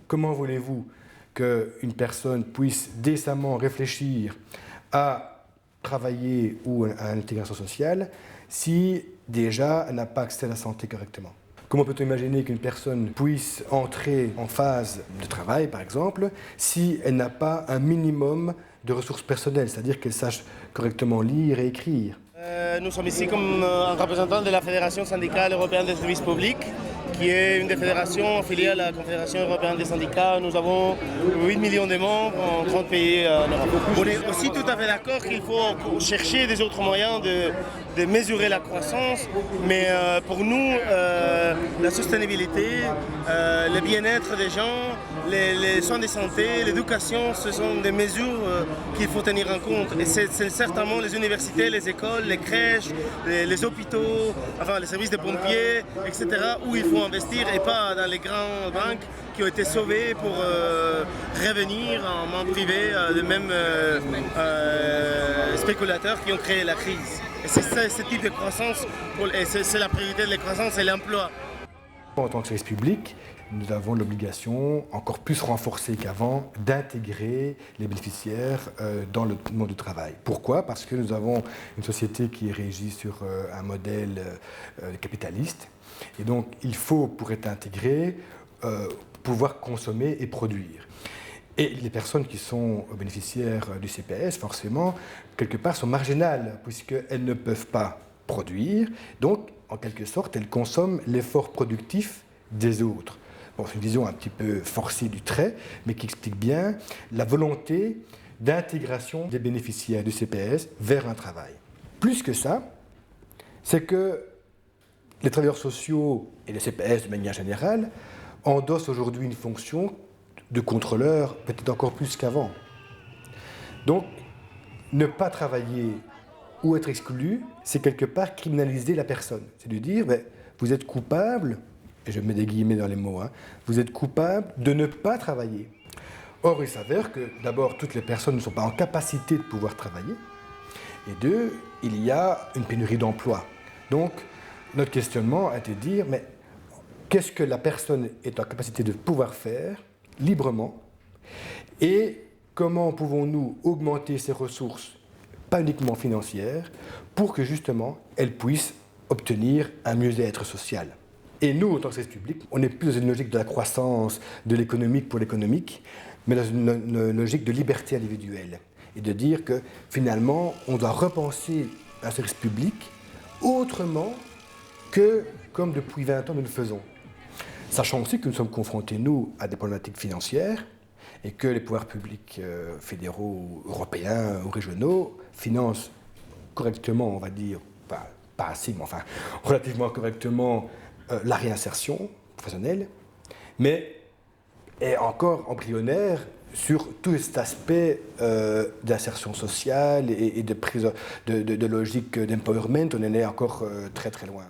Comment voulez-vous qu'une personne puisse décemment réfléchir à travailler ou à l'intégration sociale si déjà elle n'a pas accès à la santé correctement? Comment peut-on imaginer qu'une personne puisse entrer en phase de travail, par exemple, si elle n'a pas un minimum de ressources personnelles, c'est-à-dire qu'elle sache correctement lire et écrire? Nous sommes ici comme un représentant de la Fédération syndicale européenne des services publics, qui est une des fédérations affiliées à la Confédération européenne des syndicats. Nous avons 8 millions de membres en 30 pays en Europe. On est aussi tout à fait d'accord qu'il faut chercher des autres moyens de mesurer la croissance, mais pour nous, la soutenabilité, le bien-être des gens, les soins de santé, l'éducation, ce sont des mesures qu'il faut tenir en compte. Et c'est certainement les universités, les écoles, les crèches, les hôpitaux, enfin les services de pompiers, etc., où il faut investir et pas dans les grandes banques qui ont été sauvées pour revenir en main privée de mêmes spéculateurs qui ont créé la crise. Et c'est ce type de croissance, et c'est la priorité de la croissance, c'est l'emploi. En tant que service public, nous avons l'obligation, encore plus renforcée qu'avant, d'intégrer les bénéficiaires dans le monde du travail. Pourquoi? Parce que nous avons une société qui est régie sur un modèle capitaliste. Et donc, il faut, pour être intégré, pouvoir consommer et produire. Et les personnes qui sont bénéficiaires du CPS, forcément, quelque part, sont marginales, puisqu'elles ne peuvent pas produire. Donc, en quelque sorte, elles consomment l'effort productif des autres. Bon, c'est une vision un petit peu forcée du trait, mais qui explique bien la volonté d'intégration des bénéficiaires du CPS vers un travail. Plus que ça, c'est que les travailleurs sociaux et les CPS de manière générale endossent aujourd'hui une fonction de contrôleur, peut-être encore plus qu'avant. Donc, ne pas travailler ou être exclu, c'est quelque part criminaliser la personne. C'est de dire, ben, vous êtes coupable, et je mets des guillemets dans les mots, vous êtes coupable de ne pas travailler. Or, il s'avère que d'abord, toutes les personnes ne sont pas en capacité de pouvoir travailler, et deux, il y a une pénurie d'emploi. Donc, notre questionnement a été de dire, mais qu'est-ce que la personne est en capacité de pouvoir faire librement, et comment pouvons-nous augmenter ses ressources, pas uniquement financières, pour que justement elle puisse obtenir un mieux-être social. Et nous, en tant que service public, on n'est plus dans une logique de la croissance, de l'économique pour l'économique, mais dans une logique de liberté individuelle. Et de dire que finalement, on doit repenser un service public autrement que comme depuis 20 ans nous le faisons. Sachant aussi que nous sommes confrontés, nous, à des problématiques financières et que les pouvoirs publics fédéraux, européens ou régionaux financent correctement, on va dire, pas assez, mais enfin relativement correctement, la réinsertion professionnelle, mais est encore embryonnaire sur tout cet aspect d'insertion sociale et de logique d'empowerment. On en est encore très très loin.